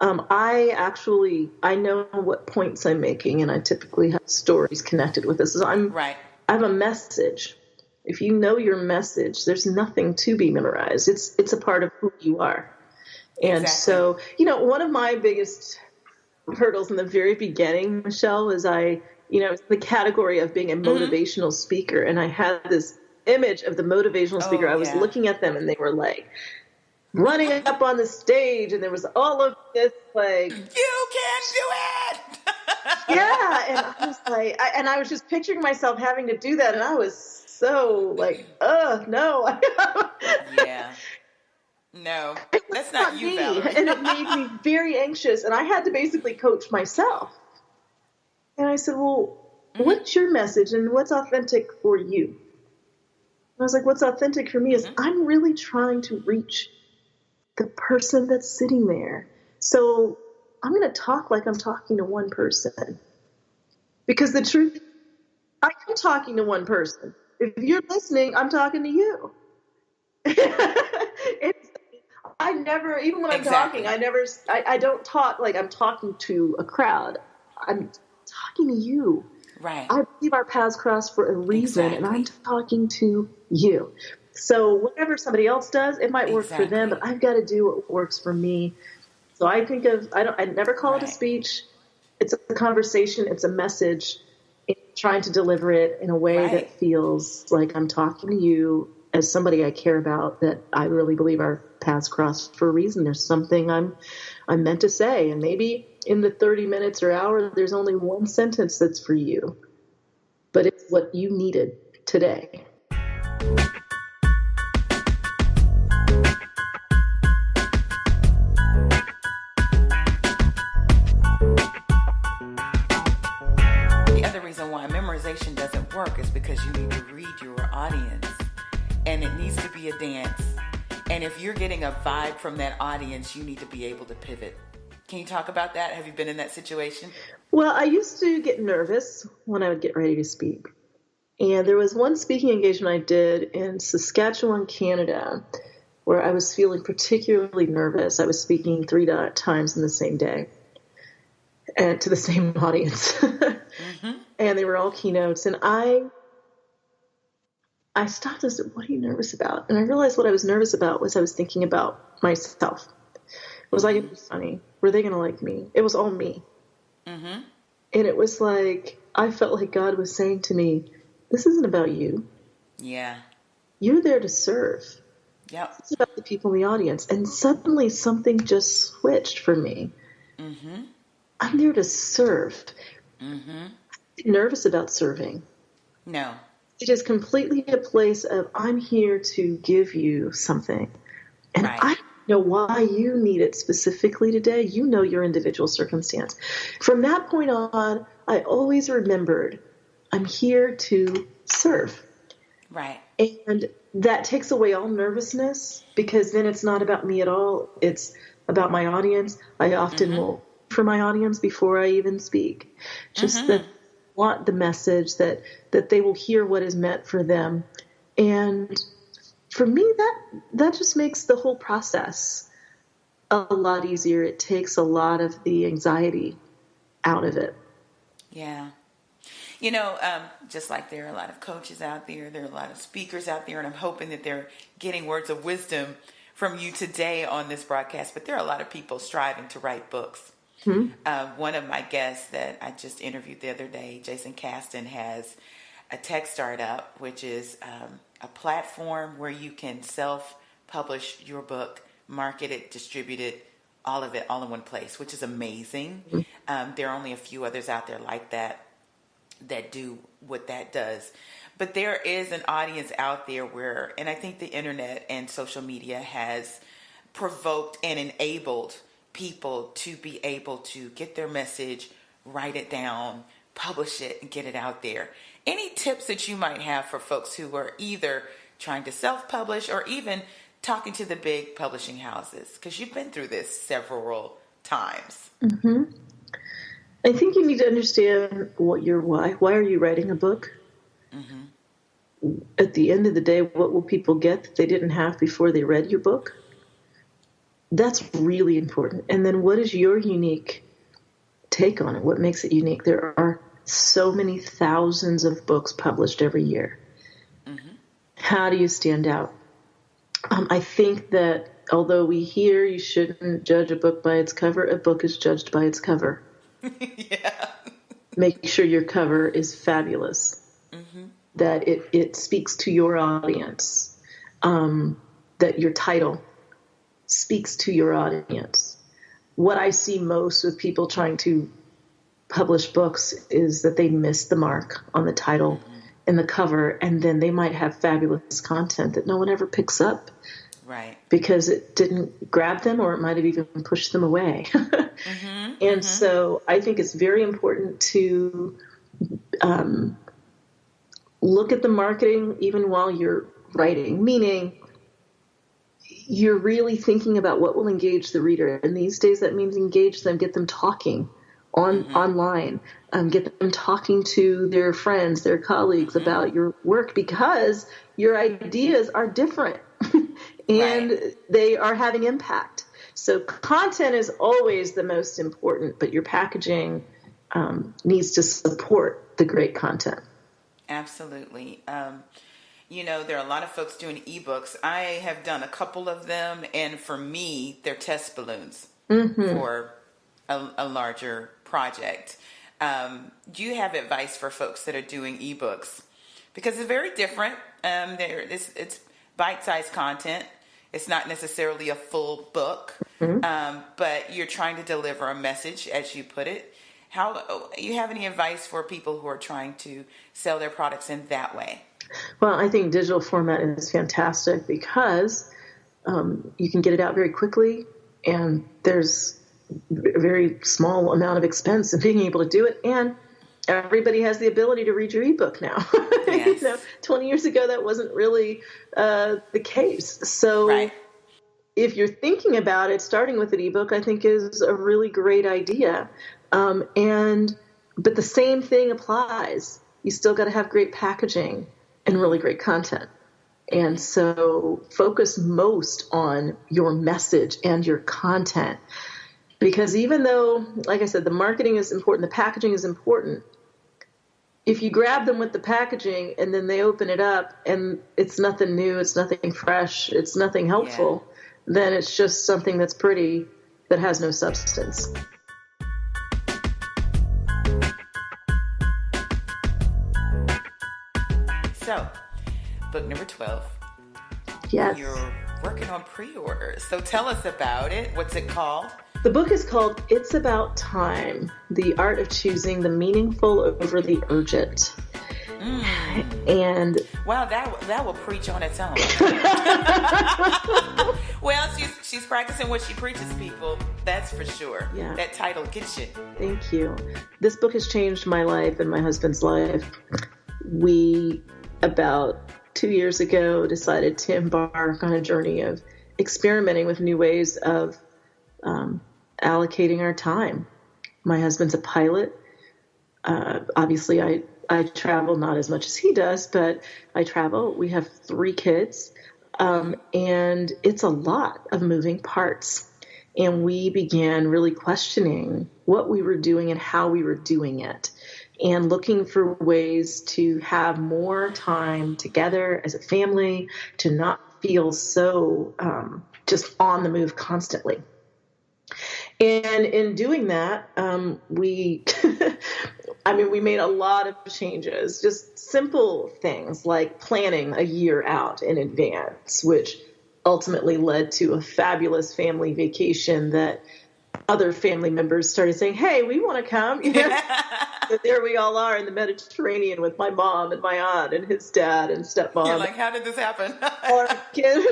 I know what points I'm making, and I typically have stories connected with this. So I have a message. If you know your message, there's nothing to be memorized. It's a part of who you are. And so, one of my biggest hurdles in the very beginning, Michelle, was the category of being a motivational speaker. And I had this image of the motivational speaker. I was looking at them, and they were like running up on the stage, and there was all of this like, "You can do it." Yeah. And I was like, I was just picturing myself having to do that. And I was so like, no. Yeah. No, that's not you, me. Valorie. And it made me very anxious. And I had to basically coach myself. And I said, well, what's your message and what's authentic for you? And I was like, what's authentic for me is I'm really trying to reach the person that's sitting there. So I'm going to talk like I'm talking to one person. Because the truth, I am talking to one person. If you're listening, I'm talking to you. I never, even when I'm talking, I don't talk like I'm talking to a crowd. I'm talking to you. Right. I believe our paths cross for a reason, and I'm talking to you. So whatever somebody else does, it might work for them, but I've got to do what works for me. So I think I never call it a speech. It's a conversation. It's a message. It's trying to deliver it in a way that feels like I'm talking to you as somebody I care about, that I really believe our paths cross for a reason. There's something I'm meant to say. And maybe in the 30 minutes or hour, there's only one sentence that's for you, but it's what you needed today. The other reason why memorization doesn't work is because you need to read your audience, and it needs to be a dance. And if you're getting a vibe from that audience, you need to be able to pivot. Can you talk about that? Have you been in that situation? Well, I used to get nervous when I would get ready to speak. And there was one speaking engagement I did in Saskatchewan, Canada, where I was feeling particularly nervous. I was speaking 3 times in the same day and to the same audience. And they were all keynotes. And I stopped and said, what are you nervous about? And I realized what I was nervous about was I was thinking about myself. Was I going to be funny? Were they going to like me? It was all me. And it was like, I felt like God was saying to me, this isn't about you. Yeah. You're there to serve. Yep. It's about the people in the audience. And suddenly something just switched for me. I'm there to serve. I'm nervous about serving. No. It is completely a place of, I'm here to give you something. And I don't know why you need it specifically today. You know your individual circumstance. From that point on, I always remembered, I'm here to serve. Right. And that takes away all nervousness, because then it's not about me at all. It's about my audience. I often will for my audience before I even speak. Just that want the message, that they will hear what is meant for them. And for me, that just makes the whole process a lot easier. It takes a lot of the anxiety out of it. Yeah. Just like there are a lot of coaches out there are a lot of speakers out there, and I'm hoping that they're getting words of wisdom from you today on this broadcast. But there are a lot of people striving to write books. One of my guests that I just interviewed the other day, Jason Caston, has a tech startup, which is a platform where you can self-publish your book, market it, distribute it, all of it, all in one place, which is amazing. There are only a few others out there like that do what that does. But there is an audience out there where, and I think the internet and social media has provoked and enabled people to be able to get their message, write it down, publish it, and get it out there. Any tips that you might have for folks who are either trying to self-publish or even talking to the big publishing houses? Because you've been through this several times. I think you need to understand what your why. Why are you writing a book? At the end of the day, what will people get that they didn't have before they read your book? That's really important. And then what is your unique take on it? What makes it unique? There are so many thousands of books published every year. How do you stand out? I think that although we hear you shouldn't judge a book by its cover, a book is judged by its cover. Yeah. Make sure your cover is fabulous, that it speaks to your audience, that your title speaks to your audience. What I see most with people trying to publish books is that they miss the mark on the title and the cover, and then they might have fabulous content that no one ever picks up. Right. Because it didn't grab them, or it might have even pushed them away. And so I think it's very important to look at the marketing even while you're writing, meaning you're really thinking about what will engage the reader. And these days that means engage them, get them talking online, get them talking to their friends, their colleagues about your work, because your ideas are different and they are having impact. So content is always the most important, but your packaging needs to support the great content. Absolutely. There are a lot of folks doing ebooks. I have done a couple of them, and for me, they're test balloons for a larger project. Do you have advice for folks that are doing ebooks? Because it's very different. It's bite-sized content. It's not necessarily a full book, but you're trying to deliver a message, as you put it. How you have any advice for people who are trying to sell their products in that way? Well, I think digital format is fantastic because you can get it out very quickly, and there's a very small amount of expense in being able to do it, and everybody has the ability to read your ebook now. Yes. 20 years ago, that wasn't really the case. So if you're thinking about it, starting with an ebook, I think is a really great idea. But the same thing applies. You still got to have great packaging and really great content. And so focus most on your message and your content. Because even though, like I said, the marketing is important, the packaging is important, if you grab them with the packaging and then they open it up and it's nothing new, it's nothing fresh, it's nothing helpful, then it's just something that's pretty that has no substance. So, book number 12. Yes. You're working on pre-orders. So tell us about it. What's it called? The book is called It's About Time, The Art of Choosing the Meaningful Over the Urgent. And wow, that will preach on its own. Well, she's practicing what she preaches, people. That's for sure. Yeah. That title gets you. Thank you. This book has changed my life and my husband's life. We, about 2 years ago, decided to embark on a journey of experimenting with new ways of allocating our time. My husband's a pilot. Obviously, I travel not as much as he does, but I travel. We have 3 kids, and it's a lot of moving parts. And we began really questioning what we were doing and how we were doing it, and looking for ways to have more time together as a family, to not feel so just on the move constantly. And in doing that, we, we made a lot of changes, just simple things like planning a year out in advance, which ultimately led to a fabulous family vacation that other family members started saying, "Hey, we want to come." So there we all are in the Mediterranean with my mom and my aunt and his dad and stepmom. You're like, how did this happen? Our kids,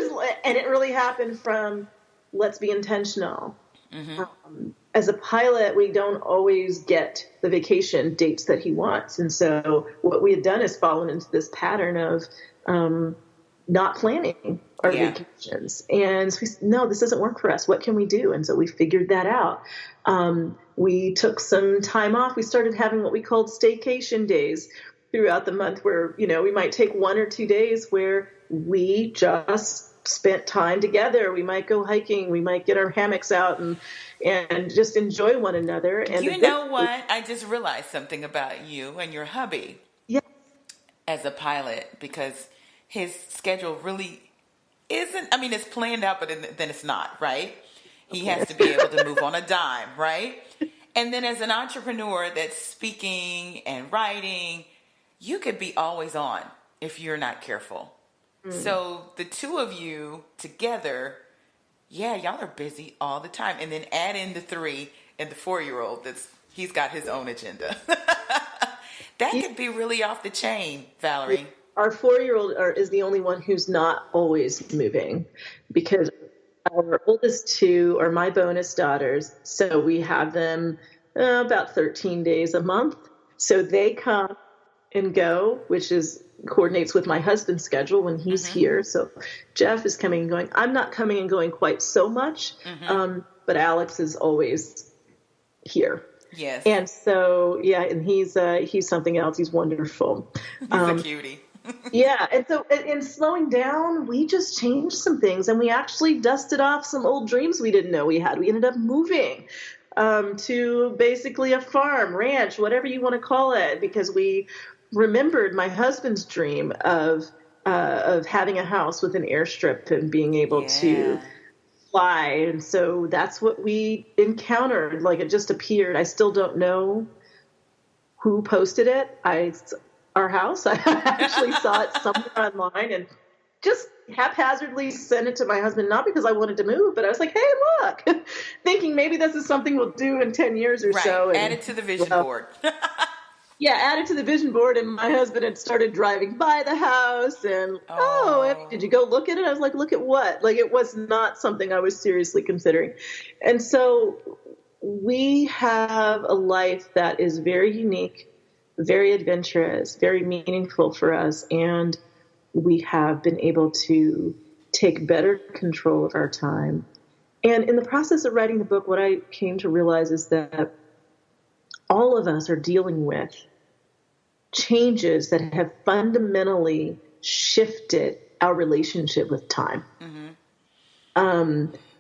and it really happened from let's be intentional. As a pilot, we don't always get the vacation dates that he wants. And so what we had done is fallen into this pattern of not planning our vacations. And so we said, no, this doesn't work for us. What can we do? And so we figured that out. We took some time off. We started having what we called staycation days throughout the month where, we might take 1 or 2 days where we just spent time together. We might go hiking. We might get our hammocks out and just enjoy one another. And you know what? I just realized something about you and your hubby as a pilot, because his schedule really isn't, it's planned out, but then it's not, right? He has to be able to move on a dime, right? And then as an entrepreneur that's speaking and writing, you could be always on if you're not careful. So the two of you together, y'all are busy all the time. And then add in the 3 and the 4-year-old he's got his own agenda. That could be really off the chain, Valorie. Our 4-year-old is the only one who's not always moving, because our oldest 2 are my bonus daughters. So we have them about 13 days a month. So they come and go, which coordinates with my husband's schedule when he's here. So Jeff is coming and going. I'm not coming and going quite so much, but Alex is always here. Yes. And so, and he's something else. He's wonderful. He's a cutie. And so in slowing down, we just changed some things, and we actually dusted off some old dreams we didn't know we had. We ended up moving to basically a farm, ranch, whatever you want to call it, because we remembered my husband's dream of having a house with an airstrip and being able to fly. And so that's what we encountered. Like, it just appeared. I still don't know who posted it. Our house. I actually saw it somewhere online and just haphazardly sent it to my husband, not because I wanted to move, but I was like, hey, look, thinking maybe this is something we'll do in 10 years or so. And, add it to the vision board. add it to the vision board. And my husband had started driving by the house and, did you go look at it? I was like, look at what? Like, it was not something I was seriously considering. And so we have a life that is very unique, very adventurous, very meaningful for us. And we have been able to take better control of our time. And in the process of writing the book, what I came to realize is that all of us are dealing with changes that have fundamentally shifted our relationship with time.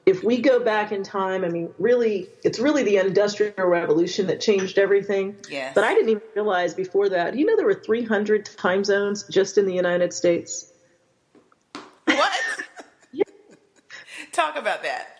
If we go back in time, it's really the Industrial Revolution that changed everything. Yes. But I didn't even realize before that. You know, there were 300 time zones just in the United States. What? Talk about that.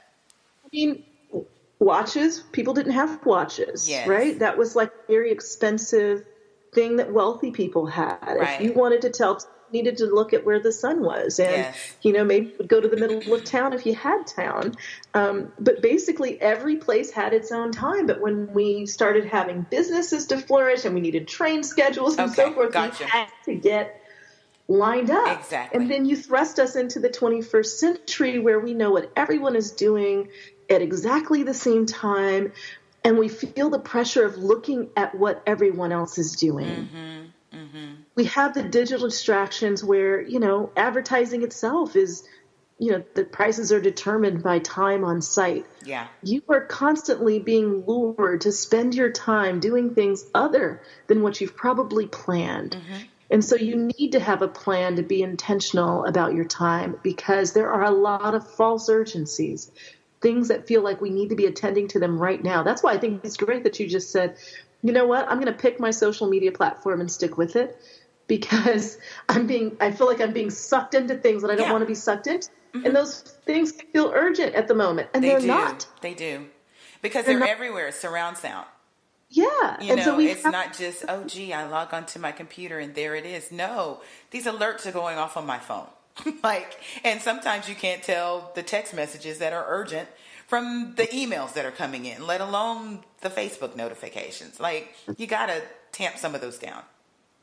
Watches. People didn't have watches, right? That was like a very expensive thing that wealthy people had. Right. If you wanted to tell, you needed to look at where the sun was. And, maybe you would go to the middle of town if you had town. But basically every place had its own time. But when we started having businesses to flourish and we needed train schedules and so forth, we had to get lined up. Exactly. And then you thrust us into the 21st century where we know what everyone is doing at exactly the same time. And we feel the pressure of looking at what everyone else is doing. We have the digital distractions where, advertising itself is, the prices are determined by time on site. Yeah. You are constantly being lured to spend your time doing things other than what you've probably planned. And so you need to have a plan to be intentional about your time, because there are a lot of false urgencies, things that feel like we need to be attending to them right now. That's why I think it's great that you just said, you know what, I'm going to pick my social media platform and stick with it, because I feel like I'm being sucked into things that I don't want to be sucked into. And those things feel urgent at the moment, and they're not. They do. Because they're everywhere, surround sound. Yeah. You know, it's not just, oh, gee, I log onto my computer and there it is. No, these alerts are going off on my phone. And sometimes you can't tell the text messages that are urgent from the emails that are coming in, let alone the Facebook notifications. You got to tamp some of those down.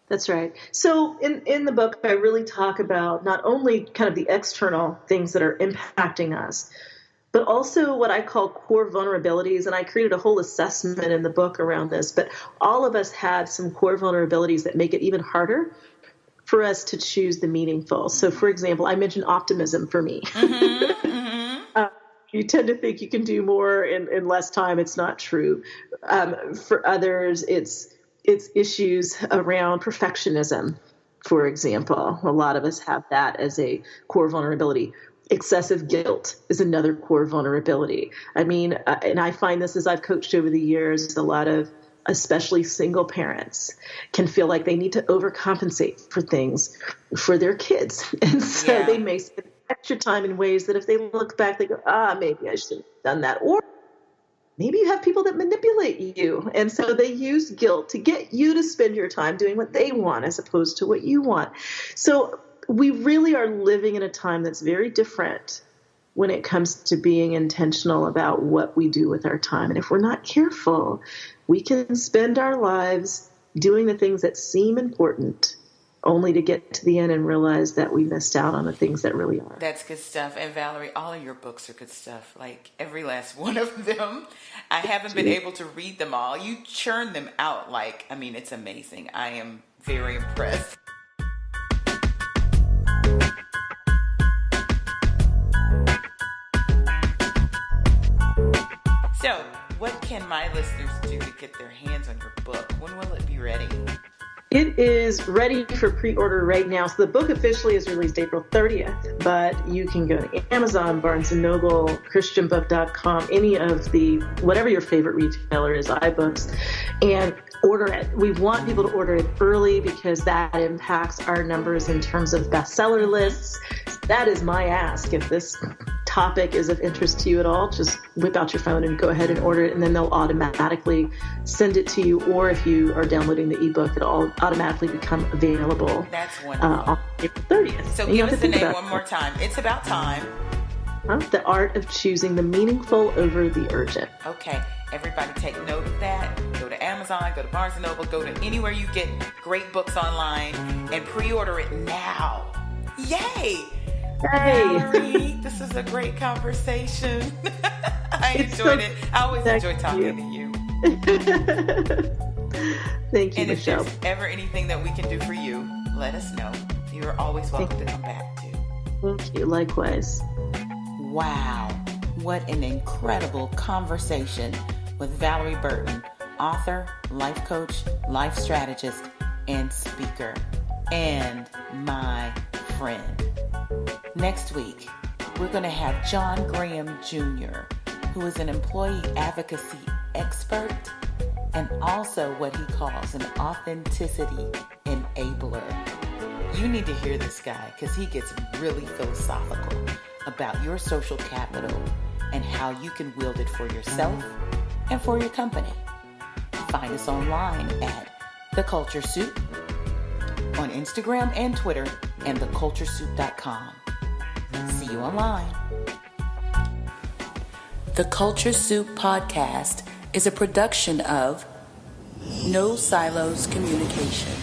That's right. So in the book, I really talk about not only kind of the external things that are impacting us, but also what I call core vulnerabilities. And I created a whole assessment in the book around this. But all of us have some core vulnerabilities that make it even harder for us to choose the meaningful. So, for example, I mentioned optimism for me. You tend to think you can do more in less time. It's not true. For others, it's issues around perfectionism, for example. A lot of us have that as a core vulnerability. Excessive guilt is another core vulnerability. I mean, and I find this as I've coached over the years, a lot of especially single parents can feel like they need to overcompensate for things for their kids. And so they may spend extra time in ways that if they look back, they go, maybe I should have done that. Or maybe you have people that manipulate you. And so they use guilt to get you to spend your time doing what they want as opposed to what you want. So we really are living in a time that's very different when it comes to being intentional about what we do with our time. And if we're not careful, we can spend our lives doing the things that seem important only to get to the end and realize that we missed out on the things that really are. That's good stuff. And Valorie, all of your books are good stuff. Every last one of them. I haven't been able to read them all. You churn them out it's amazing. I am very impressed. So, what can my listeners do to get their hands on your book? When will it be ready? It is ready for pre-order right now. So the book officially is released April 30th, but you can go to Amazon, Barnes & Noble, ChristianBook.com, any of whatever your favorite retailer is, iBooks, and order it. We want people to order it early because that impacts our numbers in terms of bestseller lists. That is my ask. If this topic is of interest to you at all, just whip out your phone and go ahead and order it, and then they'll automatically send it to you. Or if you are downloading the ebook, it'll automatically become available. That's wonderful. On April 30th. So give us the name one more time. It's about time. The Art of Choosing the Meaningful over the Urgent. Okay. Everybody take note of that. Go to Amazon, go to Barnes & Noble, go to anywhere you get great books online and pre-order it now. Yay! Valorie, this is a great conversation. I enjoyed it. I always enjoy talking to you. Thank you, and Michelle. If there's ever anything that we can do for you, let us know. You're always welcome to come back too. Thank you. Likewise. Wow. What an incredible conversation with Valorie Burton, author, life coach, life strategist, and speaker, and my friend. Next week, we're going to have John Graham Jr., who is an employee advocacy expert and also what he calls an authenticity enabler. You need to hear this guy because he gets really philosophical about your social capital and how you can wield it for yourself and for your company. Find us online at The Culture Soup on Instagram and Twitter and theculturesoup.com. See you online. The Culture Soup podcast is a production of No Silos Communication.